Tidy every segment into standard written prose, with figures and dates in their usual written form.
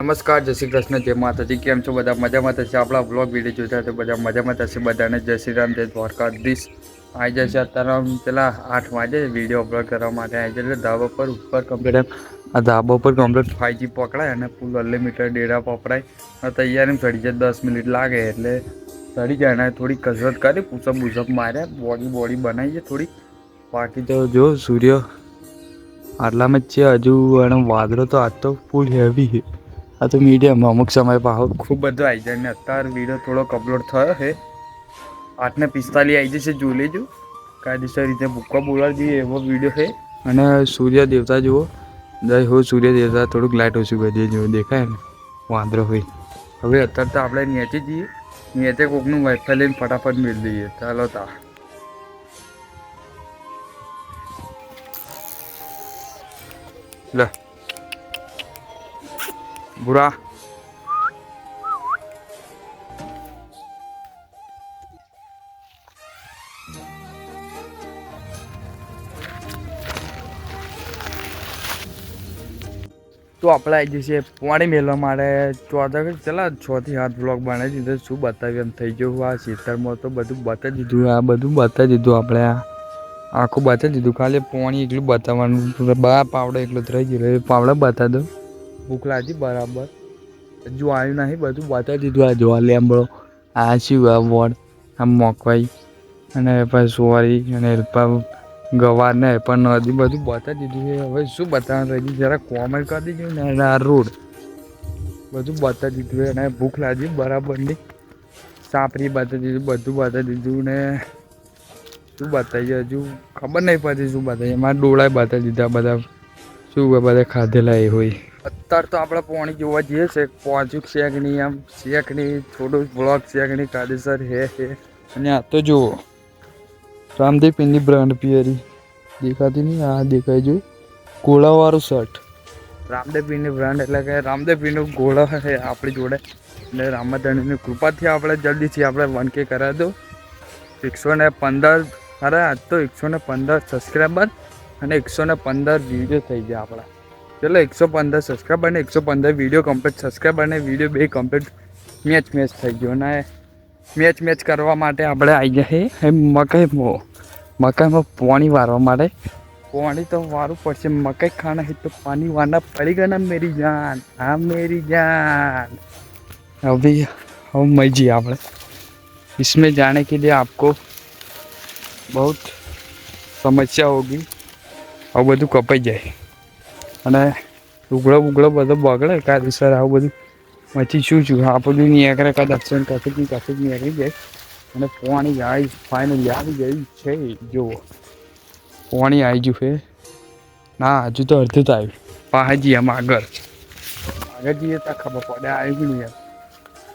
નમસ્કાર, જય શ્રી કૃષ્ણ, જય માતાજી. કેમ છો બધા? મજામાં થશે. આપણા બ્લોગ વિડીયો જોતા તો બધા મજામાં થશે. બધાને જય શ્રી રામ, જય દ્વારકાધીશ. આવી જશે અત્યારે પેલા 8 વાગે વિડીયો અપલોડ કરવા માટે આવી જાય એટલે ધાબા પર ઉપર કમ્પ્લીટ આ ધાબા પર કમ્પ્લીટ 5G પકડાય અને ફૂલ અનલિમિટેડ ડેટા પકડાય. તૈયારી ચડી જાય 10 મિનિટ લાગે એટલે ચડી જાય ને થોડી કસરત કરી પુશઅપ બુશઅપ માર્યા બોડી બનાવીએ થોડી. બાકી તો જો સૂર્ય આટલામાં જ છે હજુ અને વાદળો તો આજ તો ફૂલ હેવી છે. આ તો મીડિયમ અમુક સમય પાહો ખૂબ બધો આવી જાય ને અત્યારે વિડીયો થોડોક અપલોડ થયો છે. 8:45 આવી જશે જોઈ લેજો. કાયદેસર રીતે ભૂક્કો બોલાવી દઈએ એવો વિડીયો છે. અને સૂર્ય દેવતા જુઓ જય હો સૂર્ય દેવતા. થોડુંક લાઇટ ઓછું કરી દઈએ જેવું દેખાય ને વાંદરો હોય. હવે અત્યારે તો આપણે નીચે જઈએ, નીચે કોકનું વાઈફાઈ લઈને ફટાફટ મેળ દઈએ. ચાલો તા લે બુરા તો આપણે આવી જઈએ પાણી મેળવા માટે. ચોથા ચલા 6 થી 7 બ્લોગ બનાવી દીધો. શું બતાવ્યું એમ થઈ ગયું. આ ખેતરમાં તો બધું બતાવી દીધું. આ બધું બતાવી દીધું. આપણે આખું બતાવી દીધું. ખાલી પાણી એટલું બતાવવાનું. બા પાવડો એટલું જ રહી ગયું. પાવડો બતાવી દો. ભૂખ લાગી બરાબર. હજુ આવ્યું નહીં. બધું બતાવી દીધું. આ જોવા લેમ્બડો આ શું આ વોડ આમ મોકવાઈ અને પછી સોરી અને ગવાર ને પણ નદી બધું બતાવી દીધું છે. હવે શું બતાવવાનું રહી જરા કોમેન્ટ કરી દીધું ને આ રોડ બધું બતાવી દીધું છે. અને ભૂખ લાગી બરાબરની. સાપરી બતાવી દીધું. બધું બતાવી દીધું ને શું બતાવીએ હજુ ખબર નહીં પડતી શું બતાવીએ. એમાં ડોળાએ બતાવી દીધા બધા શું બધા ખાધેલા એ હોય. અત્યારે તો આપણે પાણી જોવા જઈએ છે. પહોંચ્યું છે કે નહીં આમ છે કે નહીં. થોડું બ્લોક છે કે નહીં કાયદેસર હે. અને આ તો જુઓ રામદેવ પીરની બ્રાન્ડ પિયરી દેખાતી નહીં. આ દેખાય જોઈ ગોળાવાળું શર્ટ. રામદેવ પીરની બ્રાન્ડ એટલે કે રામદેવ પીરનું ગોળા છે આપણી જોડે. એટલે રામાધણીની કૃપાથી આપણે જલ્દીથી આપણે 1K કરાવી દો. 115 અરે આજ તો 115 સબસ્ક્રાઈબર અને 115 વિડીયો થઈ ગયા આપણા. ચલો 115 સબસ્ક્રાઈબર અને 115 વિડીયો કમ્પ્લીટ. સબસ્ક્રાઈબર અને વિડીયો બે કમ્પ્લીટ મેચ થઈ ગયો. અને મેચ કરવા માટે આપણે આવી ગયા મકાઈમાં પાણી વારવા માટે. પાણી તો વારવું પડશે. મકાઈ ખાના है तो पानी वारना पड़ेगा ना मेरी जान. हाँ मेरी जान. अभी हम मैं जी આપણે इसमें जाने के लिए आपको बहुत समस्या होगी. આવું બધું કપાઈ જાય અને ઉગળો બધો બગડે કાયદેસર. આવું બધું પછી શું આ બધું નીકળે કદાચ કશું નીકળી જાય. અને પાણી આવી ફાઇનલી આવી ગયું છે. જુઓ પાણી આવી ગયું છે. ના હજુ તો અડધું તો આવ્યું. પાહાજી આમ આગળ જઈએ તો ખબર પડે આવ્યું નહીં.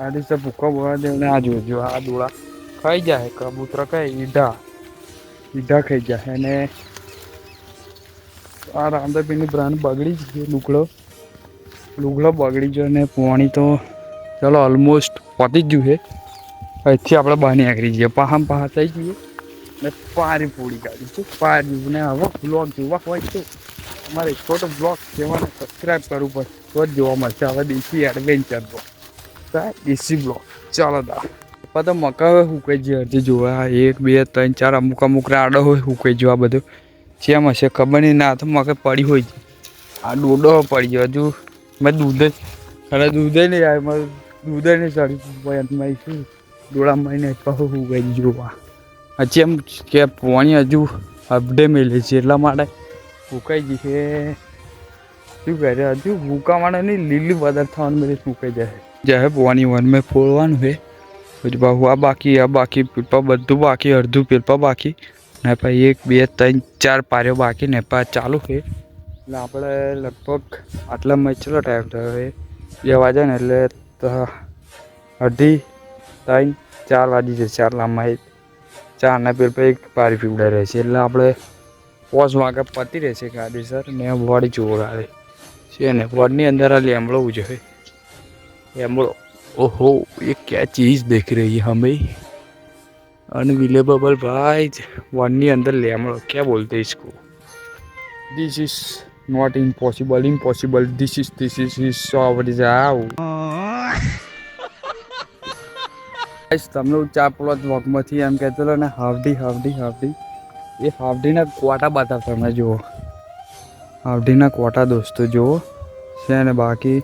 આ દિવસે ભૂખો બોલા દે ને આ જોજો આ ડોળા ખાઈ જાય. કબૂતર ખાય ઈડા ખાઈ જાય. અને આ રામદેવપીરની બ્રાન્ડ બગડી જ ગઈ. લુગડો બગડી ગયો. અને પાણી તો ચલો ઓલમોસ્ટ પતી જ ગયું છે. અહીંથી આપણે બહાર નીકળી જઈએ. પાહા થઈ જઈએ ને પારી પૂરી કાઢી છે. પારી ને હવે બ્લોગ જોવા હોય તો અમારે છોટો બ્લોગ કહેવાને સબસ્ક્રાઈબ કરવું પડે તો જ જોવા મળશે. હવે દેશી એડવેન્ચર દેશી બ્લોગ ચાલો દા તો મકા હોય હુકાઈ જાય. હજી જોવા 1 2 3 4 અમુક રાડો હોય હુકાઈ જો. આ બધું જેમ હશે ખબર નહીં. ના તો મકાઈ પડી હોય. આ ડોડો પડી ગયો. હજુ મેં દૂધે નહીં આવે. મારે દૂધે નહીં ચડી શું ડોળામાં નહીં હુકાઈ જોવા. હજી એમ કે પાણી હજુ અપડે મેલે છે એટલા માટે ફૂંકાઈ ગઈ છે. શું કહે છે હજુ ફૂંકાવાના નહીં. લીલી વધારે થવાનું મેળે ફૂંકાઈ જાય પાણી વનમાં ફોડવાનું છે. પછી બાહુ આ બાકી પીપા બધું બાકી. અડધું પીપા બાકી ને પછી 1 2 3 4 પાર્યો બાકી ને પછી ચાલુ છે. એટલે આપણે લગભગ આટલામાં ચલો ટાઈમ થયો છે 2 વાગ્યા ને એટલે 2:30 3 4 વાગી જશે. આટલામાં 4 ના પેલ પર 1 પારી પીવડા રહેશે. એટલે આપણે 5 વાગ્યા પતી રહેશે કાયદેસર. ને વોડી જોડાડે છે ને વોડની અંદર આ લેમડો ઉજે છે. લેમડો ओहो ये क्या चीज़ देख रही है हमें. अनबिलीवेबल भाई. वन ની અંદર લેમડો क्या बोलते हैं इसको. This is not impossible impossible this is so વડી જાવ તમને ચા પ્લોટ વોકમાંથી એમ કહેતો હતો ને હાવડી એ હાવડીના કોટા બતાવ તમે જુઓ હાવડીના કોટા દોસ્તો જુઓ છે ને બાકી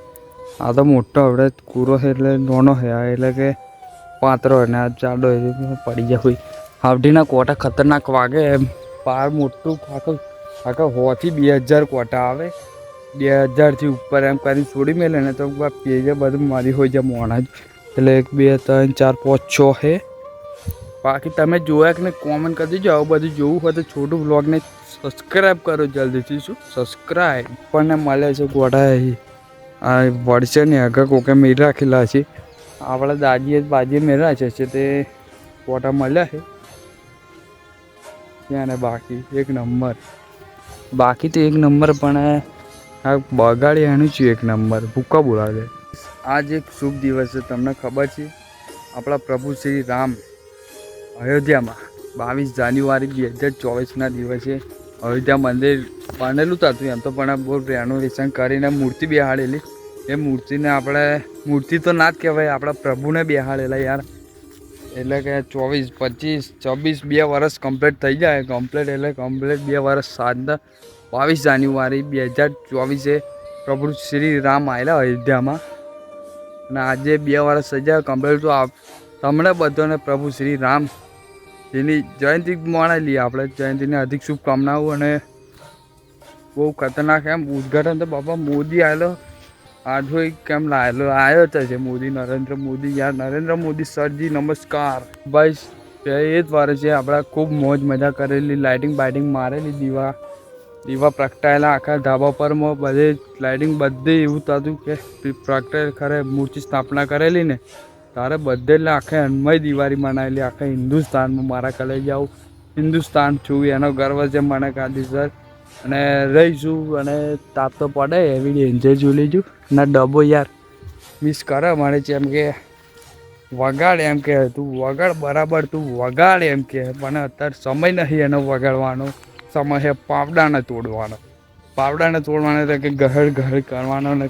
આ તો મોટો હવે કૂરો છે એટલે નાનો છે આ એટલે કે પાતળો ને આ ચાડો પડી જાય કોઈ હાવડીના કોટા ખતરનાક વાગે એમ પાર મોટું આખો 100 થી 2000 કોટા આવે 2000થી ઉપર એમ કરીને છોડી મેલે ને તો પેજ બધું મારી હોય જાય મોણા જ એટલે 1 2 3 4 5 6 છે બાકી તમે જોયા કે ને કોમેન્ટ કરી દેજો આવું બધું જોવું હોય તો છોટું વ્લોગને સબસ્ક્રાઈબ કરો જલ્દીથી શું સબસ્ક્રાઈબ આપણને મળે છે કોટા આ વળશે ને આગળ કોકે મેળ રાખેલા છે આપણા દાદીએ બાજીએ મેળા છે તે કોટા મળ્યા છે ત્યાં ને બાકી એક નંબર બાકી તો એક નંબર પણ આ બગાડી એનું છે એક નંબર ભૂકા બોલાવે આજ એક શુભ દિવસ છે તમને ખબર છે આપણા પ્રભુ શ્રી રામ અયોધ્યામાં 22 જાન્યુઆરી 2024ના દિવસે અયોધ્યા મંદિર બનેલું હતું એમ તો પણ બહુ રેનોવેશન કરીને મૂર્તિ બેહાડેલી એ મૂર્તિને આપણે મૂર્તિ તો ના જ કહેવાય આપણા પ્રભુને બેહાડેલા યાર એટલે કે 24 25 26 2 વર્ષ કમ્પ્લીટ થઈ જાય કમ્પ્લીટ 2 વર્ષ સાંજના 22 જાન્યુઆરી 2024 પ્રભુ શ્રી રામ આવેલા અયોધ્યામાં અને આજે 2 વર્ષ થઈ જાય કમ્પ્લીટ તો તમને બધાને પ્રભુ શ્રી રામ એની જયંતિ મનાવી આપણે જયંતિની હાર્દિક શુભકામનાઓ અને બહુ ખતરનાક એમ ઉદ્ઘાટન તો બાપા મોદી આવેલો આજો કેમ આવ્યો છે મોદી નરેન્દ્ર મોદી યાર નરેન્દ્ર મોદી સરજી નમસ્કાર ભાઈ એ જ વર્ષે આપણે ખૂબ મોજ મજા કરેલી લાઇટિંગ બાઇટિંગ મારેલી દીવા પ્રગટાયેલા આખા ધાબા પર બધે લાઇટિંગ બધે એવું થતું કે પ્રગટાયેલ ખરે મૂર્તિ સ્થાપના કરેલી ને તારે બધે એટલે આખે અન્મય દિવાળી મનાવેલી આખા હિન્દુસ્તાનમાં મારા કલે જાઉં હિન્દુસ્તાન છું એનો ગર્વ છે મને કાદીસર અને રહીશું અને તાપ તો પડે એવી એન્જોય જોઈ લેજો ના ડબ્બો યાર મિસ કરે મને છે એમ કે વગાડ એમ કે તું વગાડ બરાબર તું વગાડ એમ કે પણ અત્યારે સમય નથી એનો વગાડવાનો સમય છે પાવડાને તોડવાનો તો કે ગહડ કરવાનો ને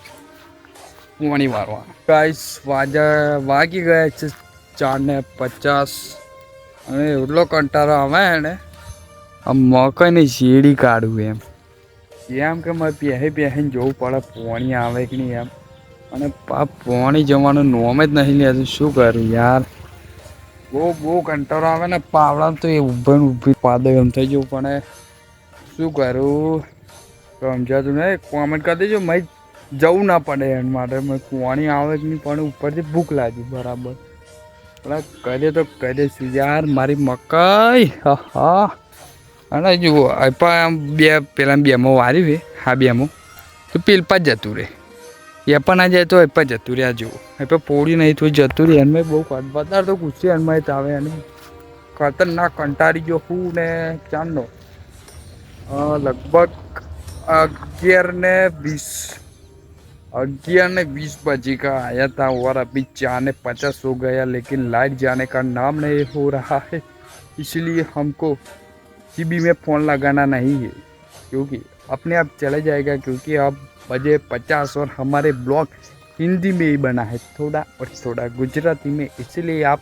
પોણી મારવાનો ગાઈસ વાગી ગયા છે 4:50 અને એટલો કંટાળો આવે ને આમ મકઈની શેરડી કાઢવું એમ કે મારે પહેરીને જોવું પડે પોણી આવે કે નહીં એમ અને પોણી જવાનું નોમ જ નહીં લેતું શું કરું યાર બહુ કંટાળો આવે ને પાવડા તો એ ઊભી પાદો એમ થઈ જવું પણ શું કરું સમજાતું નહીં કોમેન્ટ કરી દેજો મેં જવું ના પડે એના માટે મેં પોણી આવે કે નહીં પણ ઉપરથી ભૂખ લાગી બરાબર એટલે કરે શું યાર મારી મકઈ હા અને જુઓ આમ પેલા બેમાં વાર્યું છે હા બેમાં તો પેલપા જ જતું રહે એ પણ ના જાય તો એ પણ જતું રહે આ જુઓ એ પણ પોળી નહીં તો જતું રહે એમાં બહુ વધારે તો ગુસ્સે એનમાં જ આવે અને ખતરનાક કંટાળી ગયો હું ને ચાંદનો લગભગ 11:20 बजे का आया था और अभी 4:50 हो गया लेकिन लाइट जाने का नाम नहीं हो रहा है इसलिए हमको सीबी में फ़ोन लगाना नहीं है क्योंकि अपने आप चला जाएगा क्योंकि अब बजे 50 और हमारे ब्लॉग हिंदी में ही बना है थोड़ा और थोड़ा गुजराती में इसलिए आप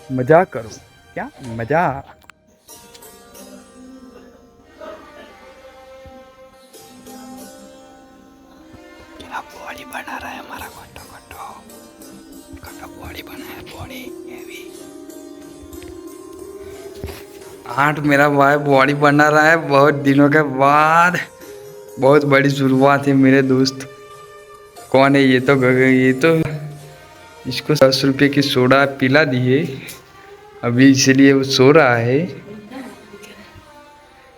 मज़ा करो क्या मज़ा बॉडी बना रहा है हमारा कट्टा बॉडी बना है बॉडी हैवी आठ मेरा भाई बॉडी बना रहा है बहुत दिनों के बाद बहुत बड़ी शुरुआत है मेरे दोस्त कौन है ये तो इसको 10 रुपये की सोडा पिला दिए अभी इसलिए वो सो रहा है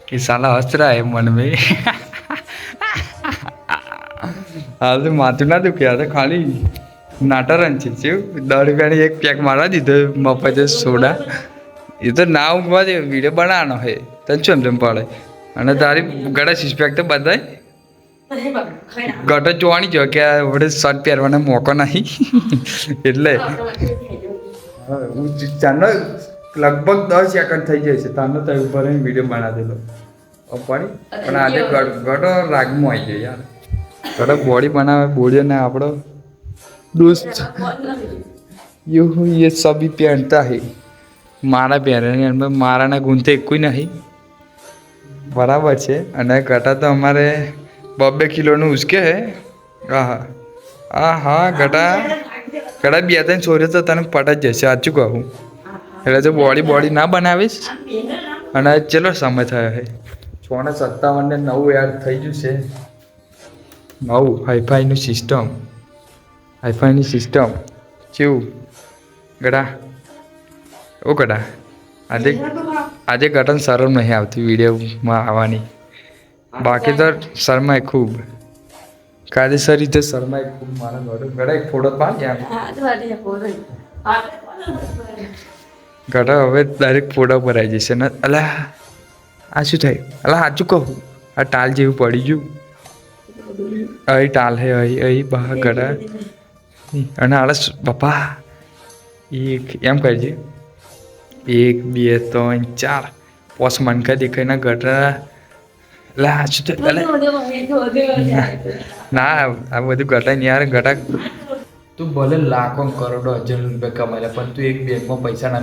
कि साला हंस रहा है मन में हाल तो माथું ના દુખ્યા હતા ખાલી નાટારન છે 10 રૂપિયાની એક પેક મારવા દીધો મફત સોડા એ તો ના ઊંઘવા દે વિડીયો બનાવવાનો હે તને સમજમ પડે અને તારી ગળા સિસ્પેક તો બધાય ગટો જોવાની જો કે વડે શર્ટ પહેરવાનો મોકો નહીં એટલે હું ચાનો લગભગ 10 સેકન્ડ થઈ જાય છે તાનો તો ઉપર વિડીયો બનાવી દેલો પડી પણ આજે ગટો રાગમાં આવી ગયો યાર ગટો બોડી બનાવે બોડી ને આપણો દોસ્ત યુ ये सभी पहनता है મારા પહેરવાની અંદર મારાના ગુણ તો એકુય નહીં બરાબર છે અને ગટા તો અમારે 2 કિલોનું ઉસકે હે હા ગટા ગટા 2-3 છોરીઓ તો તને પટ જ જશે સાચું કહું એટલે જો બોડી ના બનાવીશ અને ચલો સમય થયો છે 6:57 ને 9 યાર થઈ ગયું છે 9 હાઈફાઈની સિસ્ટમ કેવું ગડા ઓ ગડા આજે ગટન શરમ નહીં આવતી વિડીયોમાં આવવાની બાકી તો શરમાય ખૂબ કાયદેસર રીતે શરમાય ખૂબ મારા ગડા એક ફોટો પાડ ગટા હવે ડાયરેક્ટ ફોટો પર આવી જશે ને અલા આ શું થાય અલા સાચું કહું આ ટાલ જેવું પડી ગયું અહીં ટાલ હે અહીં બહાર ગડા અને આળસ બાપા એમ કહેજે 1 2 3 4 પોસ મનકા દેખાય ના ગટા લા શું ના આ બધું ગટા ને યાર ગટા તું ભલે લાખો કરોડો હજાર રૂપિયા કમાયેલા પણ તું એક બેંકમાં પૈસા ના